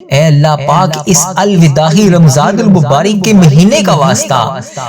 اے اللہ پاک اس الوداعی رمضان المبارک کے مہینے کا واسطہ،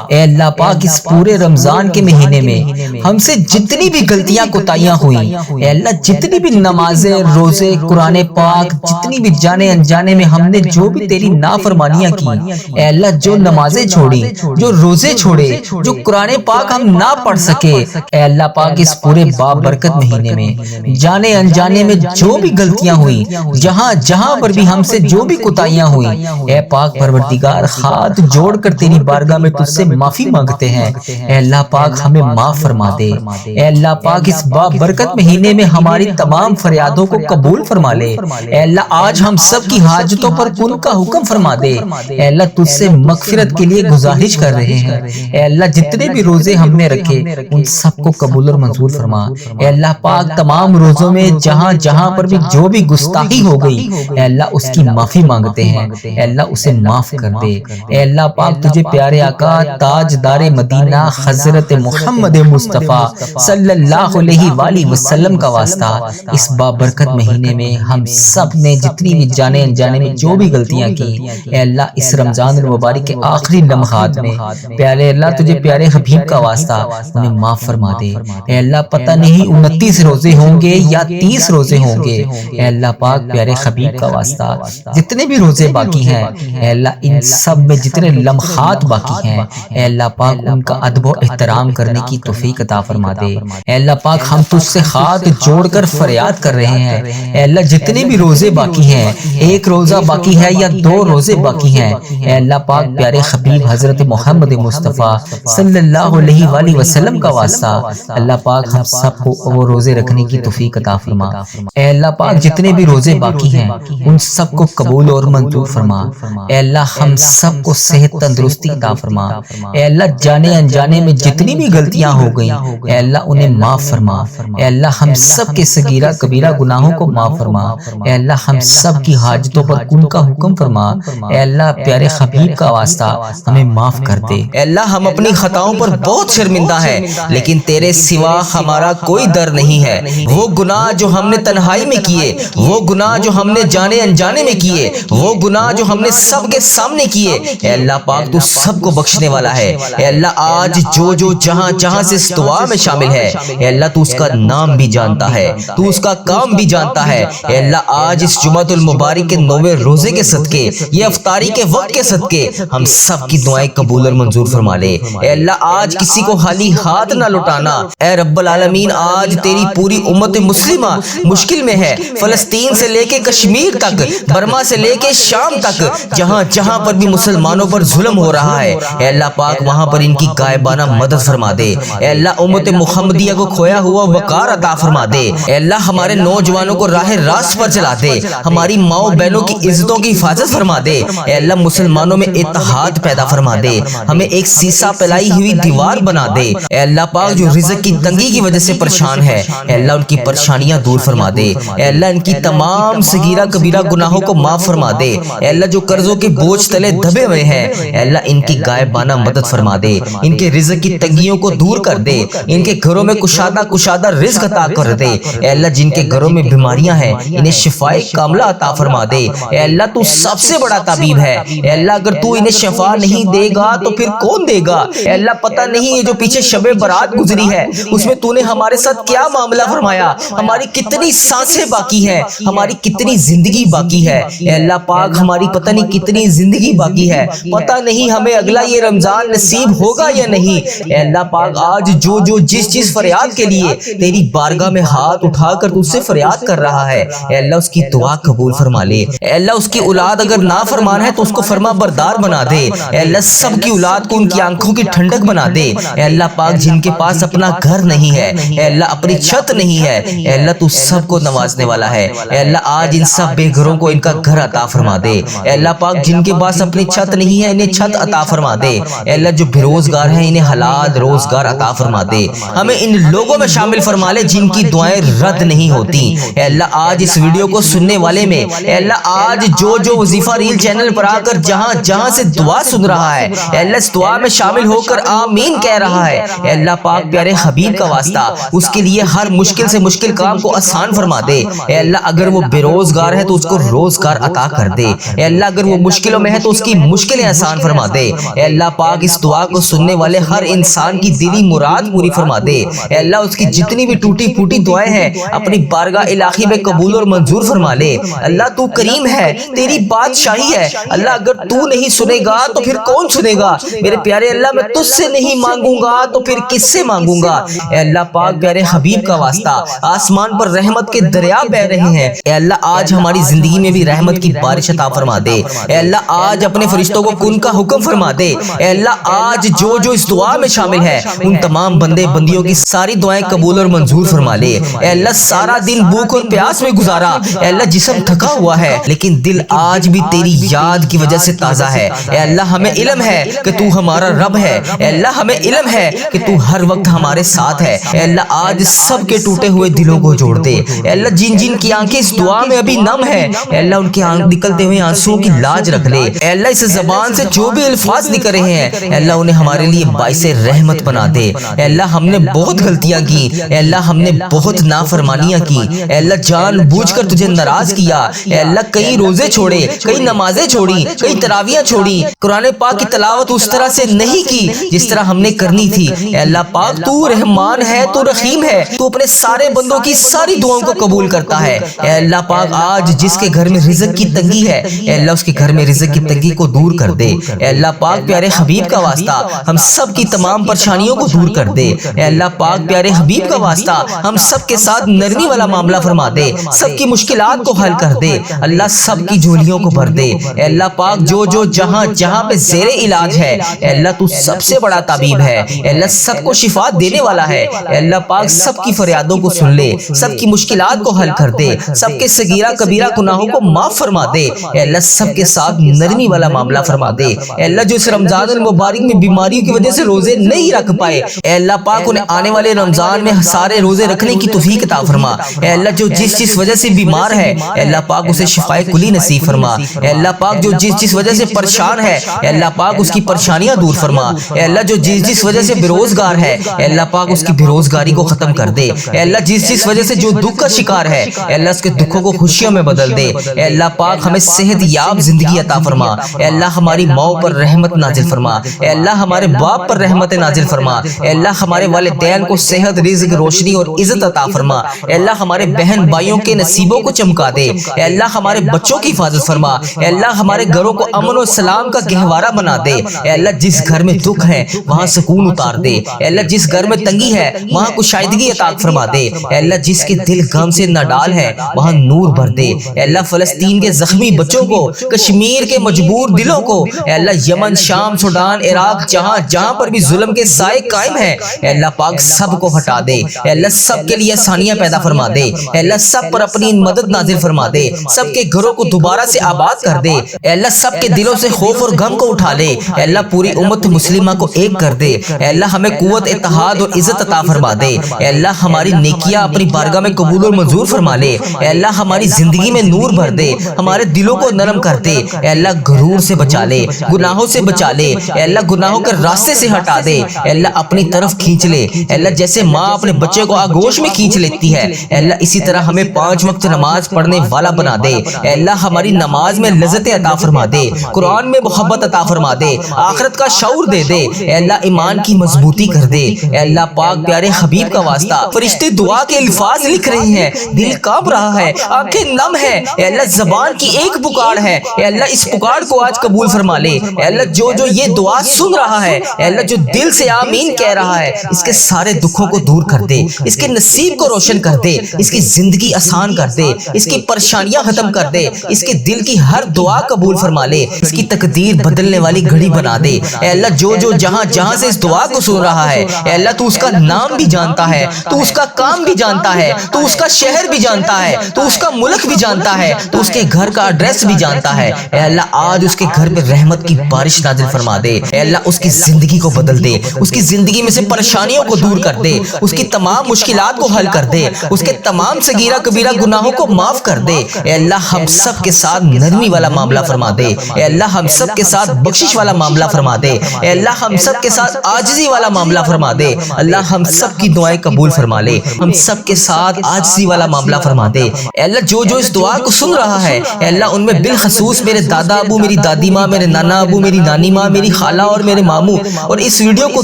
اے اللہ پاک اس پورے رمضان کے مہینے میں ہم سے جتنی بھی غلطیاں کوتاہیاں ہوئیں، اے اللہ جتنی بھی نمازیں، روزے، قرآن پاک، جتنی بھی جانے انجانے میں ہم نے جو بھی تیری نافرمانیاں کی، اے اللہ جو نمازیں چھوڑی، جو روزے چھوڑے، جو قرآن پاک ہم نہ پڑھ سکے، اے اللہ پاک اس پورے بابرکت مہینے میں جانے انجانے میں جو بھی غلطیاں ہوئیں، جہاں جہاں پر بھی ہم سے جو بھی کوتاہیاں ہوئیں، اے پاک پروردگار ہاتھ جوڑ کر تیری بارگاہ میں تجھ سے معافی مانگتے ہیں، اے اللہ پاک ہمیں معاف فرما دے، اے اللہ پاک اس بابرکت مہینے میں ہماری تمام فریادوں کو قبول فرما لے، اے اللہ آج ہم سب کی حاجتوں پر کن کا حکم فرما دے، اے اللہ تجھ سے مغفرت کے لیے گزارش کر رہے ہیں، اے اللہ جتنے بھی روزے ہم نے رکھے ان سب کو قبول اور منظور فرما، اے اللہ پاک تمام روزوں میں جہاں جہاں پر بھی جو بھی گستاخی ہو گئی، اے اللہ اس کی معافی مانگتے ہیں، اے اللہ اسے معاف کر دے، اے اللہ پاک تجھے پیارے آقا تاجدار مدینہ حضرت محمد مصطفیٰ صلی اللہ علیہ وآلہ وسلم کا واسطہ اس بابرکت مہینے میں ہم سب نے جتنی بھی جانے انجانے میں جو بھی غلطیاں کی، اے اللہ اس رمضان المبارک کے آخری لمحات میں پیارے اللہ تجھے پیارے حبیب کا واسطہ انہیں معاف فرما دے، اے اللہ پتہ نہیں 29 روزے ہوں گے یا 30 روزے ہوں گے، اے اللہ پاک پیارے حبیب کا واسطہ جتنے بھی روزے باقی ہیں، اے اللہ ان سب میں جتنے لمحات باقی ہیں، اے اللہ پاک ان کا ادب و احترام کرنے کی توفیق عطا فرما دے، اے اللہ پاک ہم تجھ سے ہاتھ جوڑ کر فریاد کر رہے ہیں، اے اللہ جتنے بھی روزے باقی ہیں، ایک روزہ باقی ہے یا 2 روزے باقی ہیں، اے اللہ پاک پیارے حبیب حضرت محمد مصطفیٰ صلی اللہ علیہ وآلہ وسلم کا واسطہ اللہ پاک ہم سب کو وہ روزے رکھنے کی توفیق عطا فرما، اے اللہ پاک جتنے بھی روزے باقی ہیں ان سب کو قبول اور منظور فرما، اے اللہ ہم سب کو صحت تندرستی عطا فرما، اے اللہ جانے انجانے میں جتنی بھی غلطیاں ہو گئیں، اے اللہ انہیں معاف فرما، اے اللہ ہم سب کے صغیرہ کبیرہ گناہوں کو معاف فرما، اے اللہ ہم سب کی حاجتوں پر کن کا حکم فرما، اے اللہ پیارے حبیب کا واسطہ ہمیں معاف کر دے، اے اللہ ہم اپنی خطاؤں پر بہت شرمندہ ہیں، لیکن تیرے سوا ہمارا کوئی ڈر نہیں ہے، وہ گناہ جو ہم نے تنہائی میں کیے، وہ گناہ جو ہم نے جانے انجانے میں کیے، وہ گناہ جو ہم نے سب کے سامنے کیے، اے اللہ پاک تو سب کو بخشنے والا ہے، اے اللہ آج جو جہاں جہاں سے اس دعا میں شامل ہے، اے اللہ تو اس کا نام بھی جانتا ہے، تو اس کا کام بھی جانتا ہے، اے اللہ آج اس جمعۃ المبارک کے 9ویں روزے کے صدقے، یہ افطاری کے وقت کے صدقے ہم سب کی دعائیں قبول اور منظور فرما لے، اے اللہ آج کسی کو خالی ہاتھ نہ لٹانا، اے رب العالمین آج تیری پوری امت مسلمہ مشکل میں ہے، فلسطین سے لے کے کشمیر تک، برما سے لے کے شام تک، جہاں جہاں پر بھی مسلمانوں پر ظلم ہو رہا ہے، اے اللہ پاک وہاں پر ان کی غائبانہ مدد فرما دے، اے اللہ امت محمدیہ کو کھویا ہوا وقار عطا فرما دے، اے اللہ ہمارے نوجوانوں کو راہ راست پر چلا دے، ہماری ماؤں بہنوں کی عزتوں کی حفاظت فرما دے، اے اللہ مسلمانوں میں اتحاد پیدا فرما دے، ہمیں ایک سیسا پھیلائی ہوئی دیوار بنا دے، اے اللہ پاک جو رزق کی تنگی کی وجہ سے پریشان ہے، اے اللہ ان کی پریشانیاں دور فرما دے، اے اللہ ان کی تمام صغیرہ کبیرہ گناہوں کو معاف فرما دے، اے اللہ جو قرضوں کے بوجھ تلے دبے ہوئے ہیں، اے اللہ ان کی غائبانہ مدد فرما دے، ان کے رزق کی تنگیوں کو دور کر دے، ان کے گھروں میں کشادہ رزق عطا کر دے، اے اللہ جن کے گھروں میں بیماریاں ہیں انہیں شفائے کاملہ عطا فرما دے، اے اللہ تو سب سے بڑا طبیب ہے، اے اللہ اگر تو انہیں شفا نہیں دے گا تو پھر کون دے گا، اے اللہ پتہ نہیں یہ جو پیچھے شب برات گزری ہے اس میں تو نے ہمارے ساتھ کیا معاملہ فرمایا، ہماری کتنی سانسیں باقی ہیں، ہماری کتنی زندگی باقی ہے، اے اللہ پاک ہماری پتہ نہیں کتنی زندگی باقی ہے، پتہ نہیں ہمیں اگلا یہ رمضان نصیب ہوگا یا نہیں، اے اللہ پاک آج جو جس فریاد کے لیے تیری بارگاہ میں ہاتھ اٹھا کر تجھ سے فریاد کر رہا ہے، اے اللہ اس کی دعا قبول فرما لے، اے اللہ اس کی اولاد اگر نافرمان ہے تو اس کو فرما بردار بنا دے، اے اللہ سب کی اولاد کو ان کی آنکھوں کی ٹھنڈک بنا دے، اے اللہ پاک جن کے پاس اپنا گھر نہیں ہے، اے اللہ اپنی چھت نہیں ہے، اے اللہ تو سب کو نوازنے والا ہے، اے اللہ آج ان سب بے گھروں کو ان کا گھر عطا فرما دے، اے اللہ پاک جن کے پاس اپنی چھت نہیں ہے انہیں چھت عطا فرما دے، اے اللہ جو بے روزگار ہیں انہیں حلال روزگار عطا فرما دے، ہمیں ان لوگوں میں شامل فرما لے جن کی دعائیں رد نہیں ہوتی، اے اللہ آج اس ویڈیو کو سننے والے میں، اے اللہ آج جو وظیفہ ریل چینل پر آ کر جہاں جہاں سے دعا سن رہا ہے، اے اللہ اس دعا میں شامل ہو کر آمین کہہ رہا ہے، اے اللہ پاک پیارے حبیب کا واسطہ اس کے لیے ہر مشکل سے مشکل کام کو آسان فرما دے، اے اللہ اگر وہ بے روزگار ہے تو اس کو روزگار روزگار عطا کر دے۔ اے اللہ اگر وہ مشکلوں میں ہے تو اس کی مشکلیں آسان فرما دے۔ اے اللہ پاک اس دعا کو سننے والے ہر انسان کی دلی مراد پوری فرما دے۔ اے اللہ اس کی جتنی بھی ٹوٹی پھوٹی دعائیں ہیں اپنی بارگاہ الہی میں قبول اور منظور فرما لے۔ اللہ تو کریم ہے، تیری بادشاہی ہے، اللہ اگر تو نہیں سنے گا تو پھر کون سنے گا؟ میرے پیارے اللہ میں تجھ سے نہیں مانگوں گا تو پھر کس سے مانگوں گا؟ اے اللہ پاک پیارے حبیب کا واسطہ آسمان پر رحمت کے دریا بہ رہے ہیں، اے اللہ آج ہماری زندگی میں بھی رحمت کی بارش عطا فرما دے۔ اے اللہ آج اپنے فرشتوں کو کن کا حکم فرما دے۔ اے اللہ آج جو جو اس دعا میں شامل ہے ان تمام بندے بندیوں کی ساری دعائیں قبول اور منظور فرما لے۔ اے اللہ سارا دن بھوک اور پیاس میں گزارا، اے اللہ جسم تھکا ہوا ہے لیکن دل آج بھی تیری یاد کی وجہ سے تازہ ہے۔ اے اللہ ہمیں علم ہے کہ تو ہمارا رب ہے، اے اللہ ہمیں علم ہے کہ تو ہر وقت ہمارے ساتھ ہے۔ اے اللہ آج سب کے ٹوٹے ہوئے دلوں کو جوڑ دے۔ اے اللہ جن جن کی آنکھیں اس دعا میں ابھی نم ہے، اے اللہ ان کے نکلتے ہوئے آنسوں کی لاج رکھ لے۔ اے اللہ اس زبان سے جو بھی الفاظ نکل رہے ہیں اے اللہ انہیں ہمارے لیے باعث رحمت بنا دے۔ اے اللہ ہم نے بہت غلطیاں کی، اے اللہ ہم نے بہت نافرمانیاں کی، اے اللہ جان بوجھ کر تجھے ناراض کیا، اے اللہ کئی روزے چھوڑے، کئی نمازیں چھوڑی، کئی تراویحیں چھوڑی، قرآن پاک کی تلاوت اس طرح سے نہیں کی جس طرح ہم نے کرنی تھی۔ اے اللہ پاک تو رحمان ہے، تو رحیم ہے، تو اپنے سارے بندوں کی ساری دعاؤں کو قبول کرتا ہے۔ اے اللہ پاک آج جس کے گھر میں رزق کی تنگی ہے اے اللہ اس کے گھر میں رزق کی تنگی کو دور کر دے۔ اے اللہ پاک پیارے حبیب کا واسطہ ہم سب کی تمام پریشانیوں کو دور کر دے۔ اے اللہ پاک پیارے حبیب کا واسطہ ہم سب کے ساتھ نرمی والا معاملہ فرما دے، سب کی مشکلات کو حل کر دے، اللہ سب کی جھولیوں کو بھر دے۔ اے اللہ پاک جو جو جہاں جہاں پہ زیر علاج ہے اے اللہ تو سب سے بڑا طبیب ہے، اے اللہ سب کو شفا دینے والا ہے۔ اے اللہ پاک سب کی فریادوں کو سن لے، سب کی مشکلات کو حل کر دے، سب کے صغیرہ کبیرہ گناہوں کو معاف فرما دے۔ اے اللہ سب کے ساتھ نرمی والا معاملہ فرما دے۔ اے اللہ جو اس رمضان المبارک میں بیماریوں کی وجہ سے روزے نہیں رکھ پائے اے اللہ پاک انہیں آنے والے رمضان میں سارے روزے رکھنے کی توفیق عطا فرما۔ اے اللہ جو جس وجہ سے بیمار ہے اے اللہ پاک اسے شفائے کلی نصیب فرما۔ اے اللہ پاک جو جس وجہ سے پریشان ہے اے اللہ پاک اس کی پریشانیاں دور فرما۔ اے اللہ جو جس وجہ سے بے روزگار ہے اے اللہ پاک اس کی بے روزگاری کو ختم کر دے۔ اے اللہ جس وجہ سے جو دکھ کا شکار ہے اے اللہ اس کے دکھوں کو خوشیوں میں بدل دے۔ اے اللہ پاک ہمیں صحت یاب زندگی عطا فرما۔ اے اللہ ہماری ماؤں پر رحمت نازل فرما۔ اے اللہ ہمارے باپ پر رحمت نازل فرما۔ اے اللہ ہمارے والدین کو صحت، رزق، روشنی اور عزت عطا فرما۔ اے اللہ ہمارے بہن بھائیوں کے نصیبوں کو چمکا دے۔ اے اللہ ہمارے بچوں کی حفاظت فرما۔ اے اللہ ہمارے گھروں کو امن و سلام کا گہوارہ بنا دے۔ اے اللہ جس گھر میں دکھ ہے وہاں سکون اتار دے۔ اے اللہ جس گھر میں تنگی ہے وہاں کشائیدگی عطا فرما دے۔ اے اللہ جس کے دل غم سے نڈال ہے وہاں نور بھر دے۔ اے اللہ فلسطین کے زخمی بچوں کو، کشمیر کے مجبور دلوں کو، اے اللہ یمن، شام، سوڈان، عراق جہاں جہاں پر بھی ظلم کے سائے قائم ہیں اے اللہ پاک سب کو ہٹا دے۔ اے اللہ سب کے لیے آسانیاں پیدا فرما دے۔ اے اللہ سب پر اپنی مدد نازل فرما دے، سب کے گھروں کو دوبارہ سے آباد کر دے۔ اے اللہ سب کے دلوں سے خوف اور غم کو اٹھا لے۔ اے اللہ پوری امت مسلمہ کو ایک کر دے۔ اے اللہ ہمیں قوت، اتحاد اور عزت عطا فرما دے۔ اے اللہ ہماری نیکیاں اپنی بارگاہ میں قبول اور منظور فرما لے۔ اے اللہ ہماری زندگی میں نور بھر دے، ہمارے دلوں کو نرم کر دے۔ اے اللہ غرور سے بچا لے، گناہوں سے بچا لے۔ اے اللہ گناہوں کے راستے سے ہٹا دے۔ اے اللہ اپنی طرف کھینچ لے۔ اے اللہ جیسے ماں اپنے بچے کو آغوش میں کھینچ لیتی ہے اے اللہ اسی طرح ہمیں 5 وقت نماز پڑھنے والا بنا دے۔ اے اللہ ہماری نماز میں لذت عطا فرما دے، قرآن میں محبت عطا فرما دے، آخرت کا شعور دے دے۔ اے اللہ ایمان کی مضبوطی کر دے۔ اے اللہ پاک پیارے حبیب کا واسطہ فرشتے دعا کے الفاظ لکھ رہے ہیں، دل کانپ رہا ہے، آنکھیں نم ہے۔ اے اللہ زبان کی ایک پکار ہے، اے اللہ اس پکار کو آج قبول فرما لے۔ اے اللہ جو جو یہ دعا سن رہا ہے اے اللہ جو دل سے آمین کہہ رہا ہے اس کے سارے دکھوں کو دور کر دے، اس کے نصیب کو روشن کر دے، اس کی زندگی آسان کر دے، اس کی پریشانیاں ختم کر دے، اس کے دل کی ہر دعا قبول فرما لے، اس کی تقدیر بدلنے والی گھڑی بنا دے۔ اے اللہ جو جو جہاں جہاں سے اس دعا کو سن رہا ہے اے اللہ تو اس کا نام بھی جانتا ہے، تو اس کا کام بھی جانتا ہے، تو اس کا شہر بھی جانتا ہے، تو اس کا ملک بھی جانتا ہے، تو اس کے گھر کا ایڈریس بھی جانتا ہے۔ اے اللہ آج اس کے گھر پہ رحمت کی بارش نازل فرما دے۔ اے اللہ اس کی زندگی کو بدل دے، اس کی زندگی میں سے پریشانیوں کو دور کر دے، اس کی تمام مشکلات کو حل کر دے، اس کے تمام صغیرہ کبیرہ گناہوں کو معاف کر دے۔ اے اللہ ہم سب کے ساتھ نرمی والا معاملہ فرما دے۔ اے اللہ ہم سب کے ساتھ بخشش والا معاملہ فرما دے۔ اے اللہ ہم سب کے ساتھ عاجزی والا معاملہ فرما دے۔ اللہ ہم سب کی دعائیں قبول فرما لے، ہم سب کے ساتھ عاجزی والا معاملہ فرما دے۔ اے اللہ جو جو اس دعا کو سن رہا رہا ہے، اے اللہ ان میں بالخصوص میرے دادا ابو، میری دادی ماں، میرے نانا ابو، میری نانی ماں، میری خالہ اور میرے ماموں اور اس ویڈیو کو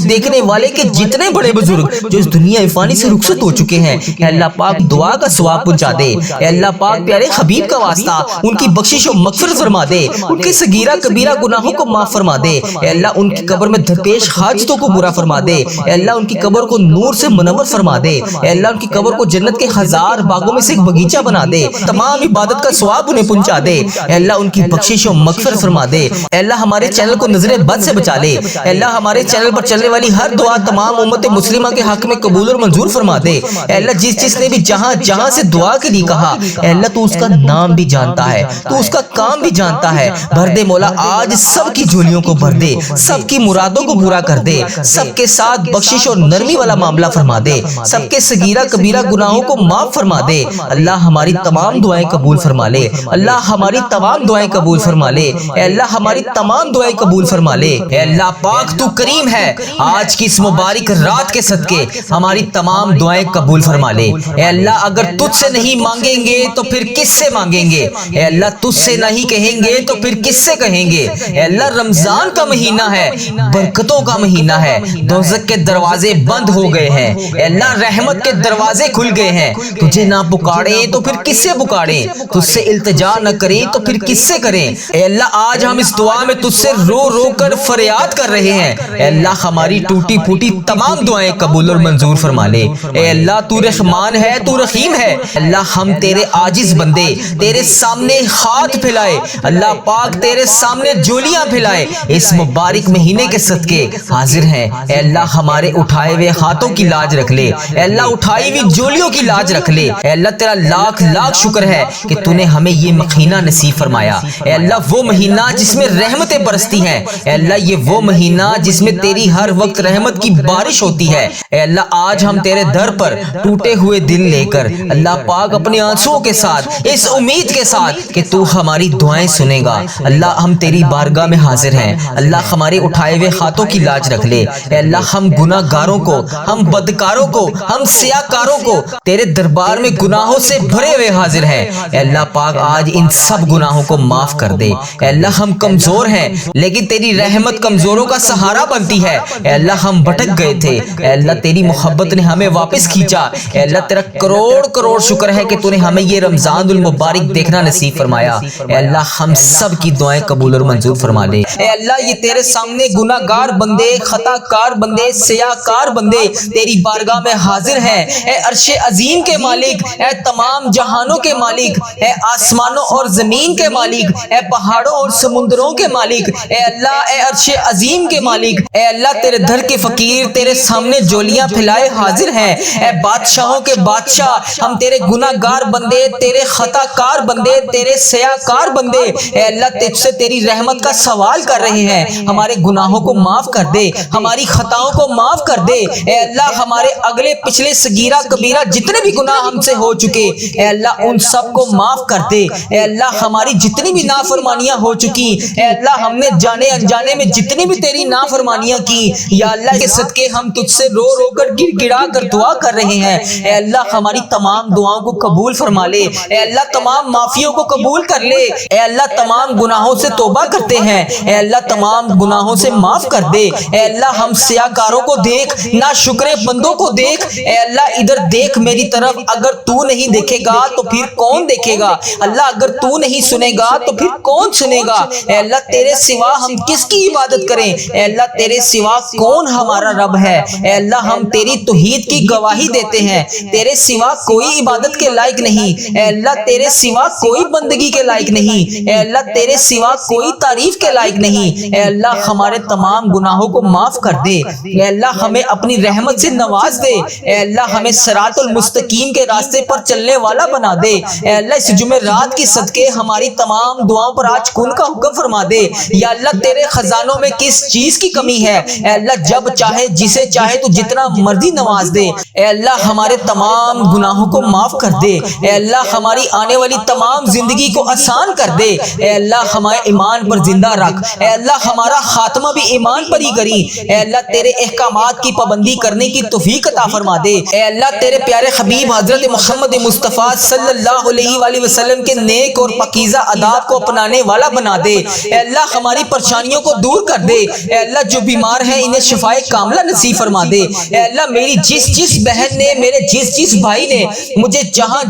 دیکھنے والے کے جتنے بڑے بزرگ جو اس دنیا فانی سے رخصت ہو چکے ہیں، اے اللہ پاک دعا کا ثواب پہنچا دے، اے اللہ پاک پیارے حبیب کا واسطہ ان کی بخشش و مغفرت فرما دے، ان کے صغیرہ کبیرہ گناہوں کو معاف فرما دے، اے اللہ ان کی قبر میں درپیش حاجتوں کو پورا فرما دے، اے اللہ ان کی قبر کو نور سے منور فرما دے، اے اللہ ان کی قبر کو جنت کے ہزار باغوں میں سے ایک باغیچہ بنا دے، تمام عبادت کا ثواب انہیں پہنچا دے، اے اللہ ان کی بخشش و مغفرت فرما دے، اے اللہ ہمارے چینل کو نظر بد سے بچا لے، اے اللہ ہمارے چینل پر چلنے والی ہر دعا تمام امت مسلمہ کے حق میں قبول اور منظور فرما دے، اے اللہ جس نے بھی جہاں جہاں سے دعا کے لیے کہا، اے اللہ تو اس کا نام بھی جانتا ہے، تو اس کا کام بھی جانتا ہے، بھر دے مولا آج سب کی جھولیوں کو بھر دے، سب کی مرادوں کو پورا کر دے، سب کے ساتھ بخشش اور نرمی والا معاملہ فرما دے، سب کے صغیرہ کبیرہ گناہوں کو معاف فرما دے، اللہ ہماری تمام دعائیں قبول فرما لے، اللہ ہماری تمام دعائیں قبول فرما لے، اے اللہ ہماری تمام دعائیں قبول فرما لے، اے اللہ پاک تو کریم ہے، آج کی اس مبارک رات کے صدقے ہماری تمام دعائیں قبول فرما لے، اے اللہ اگر تجھ سے نہیں مانگیں گے تو پھر کس سے مانگیں گے، اے اللہ تجھ سے نہیں کہیں گے تو پھر کس سے کہیں گے، اے اللہ رمضان کا مہینہ ہے، برکتوں کا مہینہ ہے، دوزخ کے دروازے بند ہو گئے ہیں، اے اللہ رحمت کے دروازے کھل گئے ہیں، تجھے نہ پکاریں تو پھر کس سے پکاریں، تجھ سے التجا نہ کریں تو پھر کس سے کریں، اے اللہ آج ہم اس دعا میں تجھ سے رو رو کر فریاد کر رہے ہیں، اے اللہ ہماری ٹوٹی پھوٹی تمام دعائیں قبول اور منظور فرما لے، اے اللہ تو رحمان ہے، تو رحیم ہے، اللہ ہم تیرے عاجز بندے تیرے سامنے ہاتھ پھیلائے، اللہ پاک تیرے سامنے جولیاں پھیلائے اس مبارک مہینے کے صدقے حاضر ہیں، اے اللہ ہمارے اٹھائے ہوئے ہاتھوں کی لاج رکھ لے، اے اللہ اٹھائی ہوئی جولیوں کی لاج رکھ لے، اے اللہ تیرا لاکھ لاکھ شکر ہے کہ تو نے ہمیں یہ مہینہ نصیب فرمایا، اے اللہ وہ مہینہ جس میں رحمتیں برستی ہیں، اے اللہ یہ وہ مہینہ جس میں تیری ہر وقت رحمت کی بارش ہوتی ہے، اے اللہ آج ہم تیرے در پر ٹوٹے ہوئے دل لے کر اللہ پاک اپنے آنسوؤں کے ساتھ اس امید کے ساتھ کہ تو ہماری دعائیں سنے گا، اللہ ہم تیری بارگاہ میں حاضر ہیں، اللہ ہمارے اٹھائے ہوئے ہاتھوں کی لاج رکھ لے، اے اللہ ہم گناہ گاروں کو، ہم بدکاروں کو، ہم سیاکاروں کو تیرے دربار میں گناہوں سے بھرے ہوئے حاضر ہیں، اے اللہ پاک آج ان سب گناہوں کو معاف کر دے، اے اللہ ہم کمزور ہیں لیکن تیری رحمت کمزوروں کا سہارا بنتی ہے، اے اللہ ہم بھٹک گئے تھے، اے اللہ تیری محبت نے ہمیں واپس کھینچا، اے اللہ تیرا کروڑ کروڑ شکر ہے کہ تو نے ہمیں یہ رمضان المبارک دیکھنا نصیب فرمایا، اے اللہ ہم سب کی دعائیں قبول اور منظور فرما لے، اے اللہ یہ تیرے سامنے گناہ گار بندے، خطا کار بندے، سیاکار بندے تیری بارگاہ میں حاضر ہیں، اے عرش عظیم کے مالک، اے تمام جہانوں کے مالک، اے آسمانوں اور زمین کے مالک، اے پہاڑوں اور سمندروں کے مالک، اے اللہ اے عرش عظیم کے مالک، اے اللہ تیرے در کے فقیر تیرے سامنے جولیاں پھیلائے حاضر ہیں، اے بادشاہوں کے بادشاہ ہم تیرے گناہ گار بندے، تیرے خطا کار بندے، تیرے سیاکار بندے، اے اللہ تجھ سے تیری رحمت کا سوال کر رہے ہیں، ہمارے گناہوں کو معاف کر دے، ہماری خطاؤں کو معاف کر دے، اے اللہ ہمارے اگلے پچھلے صغیرہ کبیرہ جتنے بھی گناہ ہم سے ہو چکے، اے اللہ ان سب کو معاف کر دے، اے اللہ ہماری جتنی بھی نافرمانیاں ہو چکی، اے اللہ ہم نے جانے انجانے میں جتنی بھی تیری نافرمانیاں کی، یا اللہ کے صدقے ہم تجھ سے رو رو کر گر گڑا کر دعا کر رہے ہیں، اے اللہ ہماری تمام دعاؤں کو قبول فرما لے، اے اللہ تمام معافیوں کو قبول کر لے، اے اللہ تمام گناہوں سے توبہ کرتے ہیں، اے اللہ تمام گناہوں سے معاف کر دے، اے اللہ ہم سیاکاروں کو دیکھ، نا شکر بندوں کو دیکھ، اے اللہ ادھر دیکھ میری طرف، اگر تو نہیں دیکھے گا تو پھر کون دیکھے گا، اللہ اگر تو نہیں سنے گا تو پھر کون سنے گا، اے اللہ تیرے سوا ہم کس کی عبادت کریں، اے اللہ تیرے سوا کون ہمارا رب ہے، اے اللہ ہم تیری توحید کی گواہی دیتے ہیں، تیرے سوا کوئی عبادت کے لائق نہیں، اے اللہ تیرے سوا کوئی بندگی کے لائق نہیں، اے اللہ تیرے سوا کوئی تعریف کے لائق نہیں، اے اللہ ہمارے تمام گناہوں کو معاف کر دے، اے اللہ ہمیں اپنی رحمت سے نواز دے، اے اللہ ہمیں صراط المستقیم کے راستے پر چلنے والا بنا دے، اے اللہ اس جمعرات کی صدقے ہماری تمام دعاؤں پر آج کن کا حکم فرما دے، یا اللہ تیرے خزانوں میں کس چیز کی کمی ہے، اے اللہ جب چاہے جسے چاہے تو جتنا مرضی نواز دے، اے اللہ ہمارے تمام گناہوں کو معاف کر دے، اے اللہ ہماری آنے والی تمام زندگی کو آسان کر دے، اے اللہ ہمارے ایمان پر زندہ رکھ، اے اللہ ہمارا خاتمہ بھی ایمان پر ہی کری، اے اللہ تیرے احکامات کی پابندی کرنے کی توفیق عطا فرما دے، اے اللہ تیرے پیارے حبیب حضرت محمد مصطفیٰ صلی اللہ علیہ وآلہ وسلم وسلم کے نیک اور پاکیزہ آداب کو اپنانے والا بنا دے۔ اے اللہ ہماری پریشانیوں کو دور کر دے۔ اے اللہ جو بیمار ہیں انہیں شفائے کاملہ نصیب فرما دے۔ اے اللہ میری جس بہن نے، میرے جس بھائی نے مجھے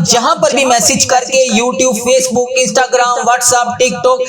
جہاں پر بھی میسج کر کے یوٹیوب، فیس بک، انسٹاگرام، واٹس ایپ، ٹک ٹاک،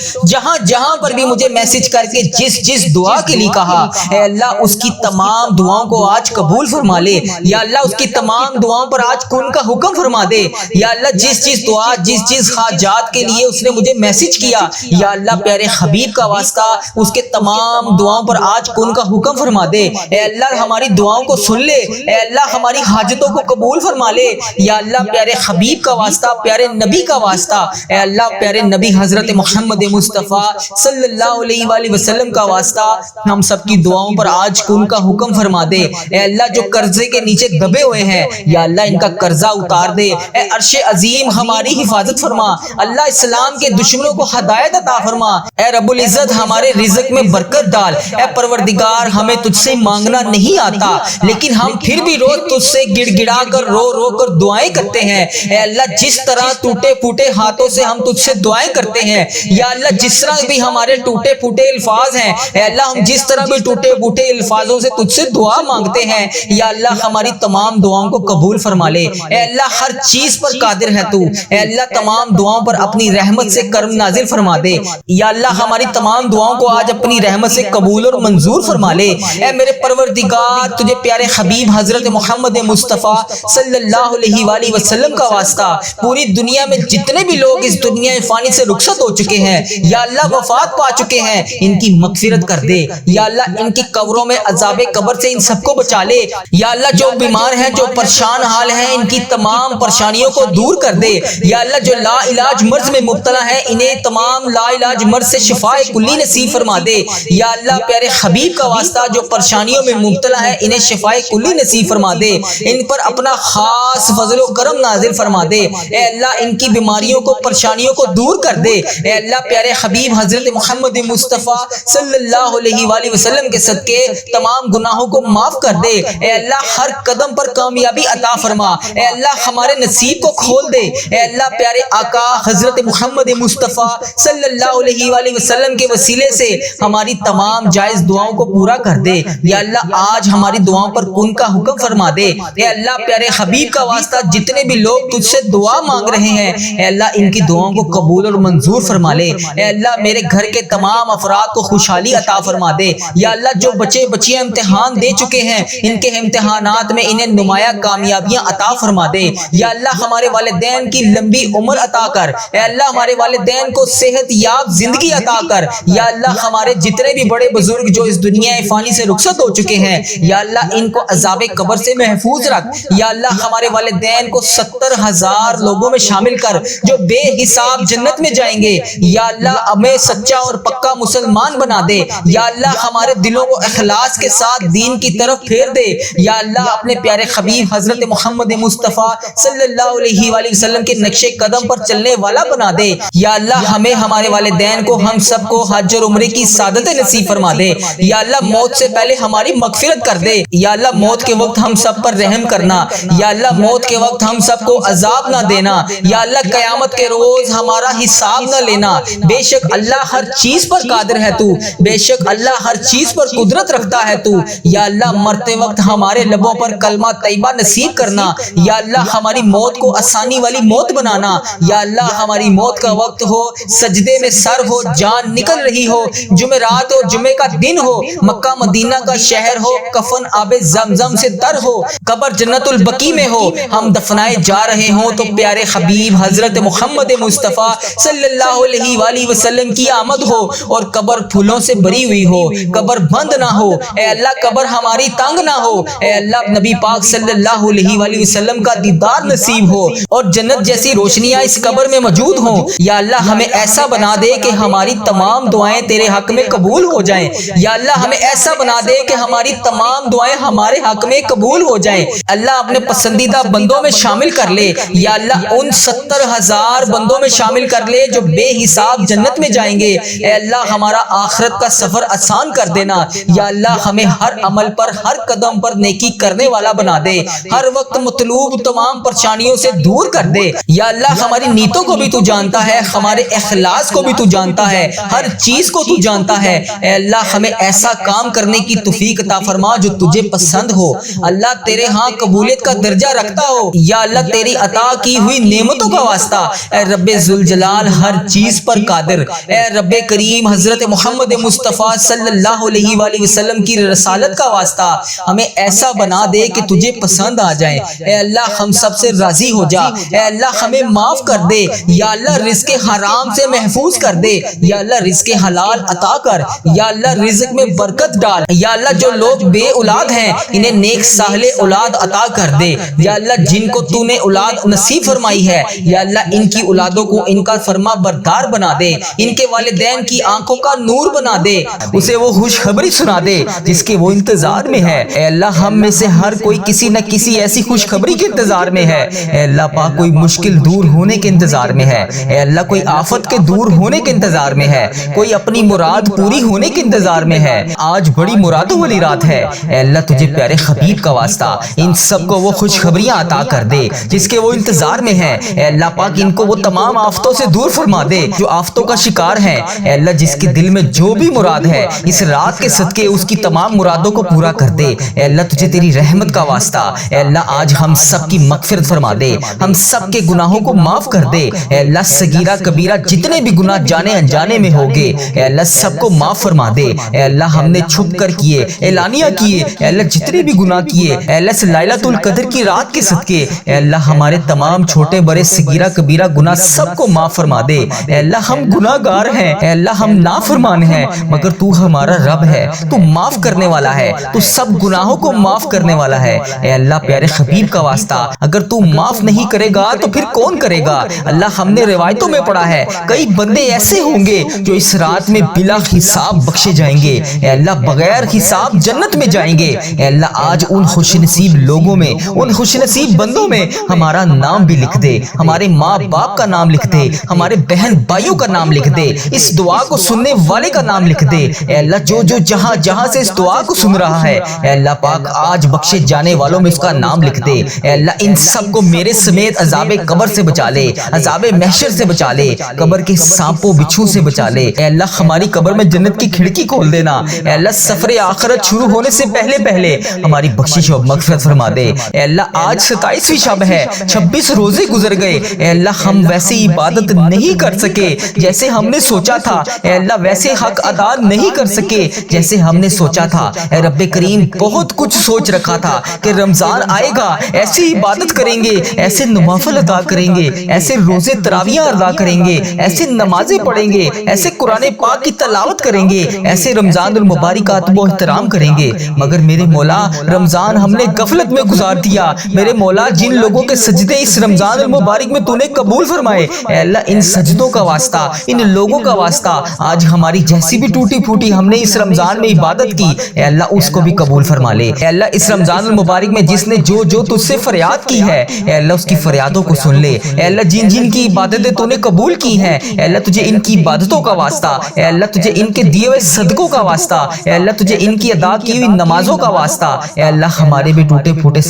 جہاں پر بھی مجھے میسج کر کے جس دعا کے لیے کہا، اے اللہ اس کی تمام دعاؤں کو آج قبول فرما لے۔ یا اللہ اس کی تمام دعاؤں پر آج کن کا حکم فرما دے۔ یا اللہ جس دعا، جس حاجات کے لیے اس نے مجھے میسج کیا، یا اللہ پیارے حبیب کا واسطہ اس کے تمام دعاؤں پر آج کن کا حکم فرما دے۔ اے اللہ ہماری دعاؤں کو سن لے۔ اے اللہ ہماری حاجتوں کو قبول فرما لے۔ یا اللہ پیارے حبیب کا واسطہ، پیارے نبی کا واسطہ، اے اللہ پیارے نبی حضرت محمد مصطفیٰ صلی اللہ علیہ وآلہ وسلم کا واسطہ ہم سب کی دعاؤں پر آج کن کا حکم فرما دے۔ اے اللہ جو قرضے کے نیچے دبے ہوئے ہیں، یا اللہ ان کا قرضہ اتار دے۔ اے عرش عظیم ہماری حفاظت فرما۔ اللہ اسلام کے دشمنوں کو ہدایت عطا فرما۔ اے رب العزت ہمارے رزق میں برکت ڈال۔ اے پروردگار ہمیں تجھ سے مانگنا نہیں آتا، لیکن ہم پھر بھی روز تجھ سے گڑ گڑا کر رو کر دعائیں کرتے ہیں۔ اے اللہ جس طرح ٹوٹے پھوٹے ہاتھوں سے ہم تجھ سے دعائیں کرتے ہیں، یا اللہ جس طرح بھی ہمارے ٹوٹے پھوٹے الفاظ ہیں، اے اللہ ہم جس طرح بھی ٹوٹے پھوٹے الفاظوں سے تجھ سے دعا مانگتے ہیں، یا اللہ ہماری تمام دعاؤں کو قبول فرما لے۔ اے اللہ ہر چیز پر قادر ہے تو، اے اللہ تمام دعاؤں پر اپنی رحمت سے کرم نازل فرما دے۔ یا اللہ ہماری تمام دعاؤں کو آج اپنی رحمت سے قبول اور منظور فرما لے۔ اے میرے پروردگار تجھے پیارے حبیب حضرت محمد مصطفیٰ صلی اللہ علیہ وآلہ وسلم کا واسطہ پوری دنیا میں جتنے بھی لوگ اس دنیا فانی سے رخصت ہو چکے ہیں، یا اللہ وفات پا چکے ہیں، ان کی مغفرت کر دے۔ یا اللہ ان کی قبروں میں عذاب قبر سے ان سب کو بچا لے۔ یا اللہ جو بیمار ہیں، جو پریشان حال ہیں، ان کی تمام پریشانیوں کو دور کر دے۔ یا اللہ جو لا علاج مرض میں مبتلا ہیں، انہیں تمام لا علاج مرض سے شفائے کلی نصیب فرما دے۔ یا اللہ پیارے حبیب کا واسطہ جو پریشانیوں میں مبتلا ہے انہیں شفائے کلی نصیب فرما دے۔ ان پر اپنا خاص فضل و کرم نازل فرما دے۔ اے اللہ ان کی بیماریوں کو، پریشانیوں کو دور کر دے۔ اے اللہ پیارے حبیب حضرت محمد مصطفیٰ صلی اللہ علیہ وآلہ وسلم کے صدقے تمام گناہوں کو معاف کر دے۔ اے اللہ ہر قدم پر کامیابی عطا فرما۔ اے اللہ ہمارے نصیب کو کھول دے۔ اے اللہ پیارے آقا حضرت محمد مصطفیٰ صلی اللہ علیہ وآلہ وسلم کے وسیلے سے ہماری تمام جائز دعاؤں کو پورا کر دے۔ یا اللہ آج ہماری دعاؤں پر کن کا حکم فرما دے۔ اے اللہ پیارے حبیب کا واسطہ جتنے بھی لوگ تجھ سے دعا مانگ رہے ہیں، اے اللہ ان کی دعاؤں کو قبول اور منظور فرما لے۔ اے اللہ میرے گھر کے تمام افراد کو خوشحالی عطا فرما دے۔ یا اللہ جو بچے بچیاں امتحان دے چکے ہیں، ان کے امتحانات میں انہیں نمایاں کامیابیاں عطا فرما دے۔ یا اللہ ہمارے والدین کی لمبی عمر عطا کر۔ اے اللہ ہمارے والدین کو صحت یاب زندگی عطا کر۔ یا اللہ ہمارے جتنے بھی بڑے بزرگ جو اس دنیا فانی سے رخصت ہو چکے ہیں، یا اللہ ان کو عذاب قبر سے محفوظ رکھ۔ یا اللہ ہمارے والدین کو 70,000 لوگوں میں شامل کر جو بے حساب جنت میں جائیں گے۔ یا اللہ ہمیں سچا اور پکا مسلمان بنا دے۔ یا اللہ ہمارے دلوں کو اخلاص کے ساتھ دین کی طرف پھیر دے۔ یا اللہ اپنے پیارے حبیب حضرت محمد مصطفیٰ صلی اللہ علیہ وآلہ وسلم کے نقش قدم پر چلنے والا بنا دے۔ یا اللہ ہمیں، ہمارے والدین کو، ہم سب کو حج اور عمرے کی سعادت نصیب فرما دے۔ یا اللہ موت سے پہلے ہماری مغفرت کر دے۔ یا اللہ موت کے وقت ہم سب پر رحم کرنا۔ یا اللہ موت کے وقت ہم سب کو عذاب نہ دینا۔ یا اللہ قیامت کے روز ہمارا حساب نہ لینا۔ بے شک اللہ ہر چیز پر قادر ہے تو، بے شک اللہ ہر چیز پر قدرت رکھتا ہے تو۔ یا اللہ مرتے وقت ہمارے لبوں پر کلمہ طیبہ نصیب کرنا۔ یا اللہ ہماری موت کو آسانی والی موت بنانا۔ یا اللہ ہماری موت کا وقت ہو، سجدے میں سر ہو، جان نکل رہی ہو، جمعرات ہو، جمعے کا دن ہو، مکہ مدینہ کا شہر ہو، کفن آب زمزم سے تر ہو، قبر جنت البقیع میں ہو، ہم دفنائے جا رہے ہوں تو پیارے حبیب حضرت محمد مصطفیٰ صلی اللہ علیہ وآلہ وسلم کی آمد ہو اور قبر پھولوں سے بھری ہوئی ہو، قبر بند نہ ہو۔ اے اللہ قبر ہماری تنگ نہ ہو۔ اے اللہ نبی پاک صلی اللہ علیہ وآلہ وسلم کا دیدار نصیب ہو اور جنت جیسی روشنیاں اس قبر میں موجود ہوں۔ یا اللہ ہمیں ایسا بنا دے کہ ہماری تمام دعائیں تیرے حق میں قبول ہو جائیں۔ یا اللہ ہمیں ایسا بنا دے کہ ہماری تمام دعائیں ہمارے حق میں قبول ہو جائیں۔ اللہ اپنے پسندیدہ بندوں میں شامل کر لے۔ یا اللہ ان 70,000 بندوں میں شامل کر لے جو بے حساب جنت میں جائیں گے۔ اے اللہ ہمارا آخرت کا سفر آسان کر دینا۔ یا اللہ ہمیں ہر عمل پر، ہر قدم پر نیکی کرنے والا بنا دے۔ ہر وقت مطلوب تمام پریشانیوں سے دور کر دے۔ یا اللہ ہماری ہماری نیتوں کو بھی تو جانتا ہے, ہمارے اخلاص کو بھی تو جانتا ہے, ہر چیز کو تو جانتا ہے. اے اللہ ہمیں ایسا کام کرنے کی توفیق عطا فرما جو تجھے پسند ہو, اللہ تیرے ہاں قبولیت کا درجہ رکھتا ہو. یا اللہ تیری عطا کی ہوئی نعمتوں کا واسطہ, اے رب ذوالجلال ہر چیز پر قادر, اے رب کریم حضرت محمد مصطفیٰ صلی اللہ علیہ وآلہ وسلم کی رسالت کا واسطہ ہمیں ایسا بنا دے کہ تجھے پسند آ جائے. اے اللہ ہم سب سے راضی ہو جا, اے اللہ ہمیں معاف کر دے, یا اللہ رزق حرام سے محفوظ کر دے, یا اللہ رزق حلال عطا کر, یا اللہ رزق میں برکت ڈال, یا اللہ جو لوگ بے اولاد ہیں انہیں نیک صالح اولاد عطا کر دے, یا اللہ جن کو تو نے اولاد نصیب فرمائی ہے یا اللہ ان کی اولادوں کو ان کا فرما بردار بنا دے, ان کے والدین کی آنکھوں کا نور بنا دے, اسے وہ خوشخبری سنا دے جس کے وہ انتظار میں ہے. اے اللہ ہم میں سے ہر کوئی کسی نہ کسی ایسی خوشخبری کے انتظار میں ہے. اے اللہ پاک کوئی مشکل دور ہونے کے انتظار میں ہے, اے اللہ کوئی آفت کے دور ہونے کے انتظار میں ہے, کوئی اپنی مراد پوری ہونے کے انتظار میں ہے. آج بڑی مرادوں والی رات ہے, اے اللہ تجھے پیارے حبیب کا واسطہ ان سب کو وہ خوشخبریاں عطا کر دے جس کے وہ انتظار میں ہیں. اے اللہ پاک ان کو وہ تمام آفتوں سے دور فرما دے جو آفتوں کا شکار ہیں. اے اللہ جس کے دل میں جو بھی مراد ہے اس رات کے صدقے اس کی تمام مرادوں کو پورا کر دے. اے اللہ تجھے تیری رحمت کا واسطہ, اے اللہ آج ہم سب کی مغفرت فرما دے, ہم سب کے گناہوں کو معاف کر دے. اے اللہ صغیرہ کبیرہ جتنے بھی گناہ جانے انجانے میں ہوگے اے اللہ سب کو معاف فرما دے. اے اللہ ہم نے چھپ کر کیے, اعلانیہ کیے, اے اللہ جتنے بھی گناہ کیے اے اللہ لیلۃ القدر کی رات کے صدقے اے اللہ ہمارے تمام چھوٹے بڑے صغیرہ کبیرہ گناہ سب کو معاف فرما دے. اے اللہ ہم گناہ گار ہیں, اے اللہ ہم نافرمان ہیں, مگر تو ہمارا رب ہے, تو معاف کرنے والا ہے, تو سب گناہوں کو معاف کرنے والا ہے. اے اللہ پیارے حبیب کا واسطہ اگر تو معاف نہیں کرے گا تو پھر کون کرے گا. اللہ ہم نے روایتوں میں پڑھا ہے کئی بندے ایسے ہوں گے جو اس رات میں بلا حساب بخشے جائیں گے, اے اللہ بغیر حساب جنت میں جائیں گے. اے اللہ آج ان خوش نصیب لوگوں میں, ان خوش نصیب بندوں میں ہمارا نام بھی لکھ دے, ہمارے ماں باپ کا نام لکھ دے, ہمارے بہن بھائیوں کا نام لکھ دے, اس دعا کو سننے والے کا نام لکھ دے. اے اللہ جو جو جہاں جہاں سے اس دعا کو سن رہا ہے اے اللہ پاک آج بخشے جانے والوں میں اس کا نام لکھ دے. اے اللہ ان سب کو میرے سمیت عذاب قبر سے بچا لے, عذاب محشر سے بچا لے, قبر کے سانپوں بچھو سے بچا لے. اے اللہ ہماری قبر میں جنت کی کھڑکی کھول دینا. اے اللہ سفر آخرت شروع ہونے سے پہلے پہلے ہماری بخشش و مغفرت فرما دے. اے اللہ آج 27ویں شب ہے, 26 روزے گزر گئے, اے اللہ ہم ویسی عبادت نہیں کر سکے جیسے ہم نے سوچا تھا, اے اللہ ویسے حق ادا نہیں کر سکے جیسے ہم نے سوچا تھا. اے رب کریم بہت کچھ سوچ رکھا تھا کہ رمضان آئے گا, ایسی عبادت کریں گے, ایسے نوافل ادا کریں گے, ایسے روزے تراویح ادا کریں گے, ایسے نمازیں پڑھیں گے, ایسے قرآن پاک کی تلاوت کریں گے, ایسے رمضان المبارک کا ادب و احترام کریں گے. مگر میرے مولا رمضان ہم نے غفلت میں گزار دیا. میرے مولا جن لوگوں کے سجدے اس رمضان المبارک میں تو نے قبول فرمائے اے اللہ ان سجدوں کا واسطہ, ان لوگوں کا واسطہ آج ہماری جیسی بھی ٹوٹی پھوٹی ہم نے اس رمضان میں عبادت کی اے اللہ اس کو بھی قبول فرما لے. اے اللہ اس رمضان المبارک میں جس نے جو جو تجھ سے فریاد کی ہے اے اللہ اس کی فریادوں کو سن لے. اے اللہ جن جن کی عبادتیں تو نے قبول کی ہیں اے اللہ تجھے ان کی عبادتوں کا واسطہ, اے اللہ تجھے ان کے دیے ہوئے صدقوں کا واسطہ, اے اللہ تجھے ان کی ادا کی ہوئی نمازوں کا واسطہ, اے اللہ ہمارے بھی ٹوٹے پھوٹے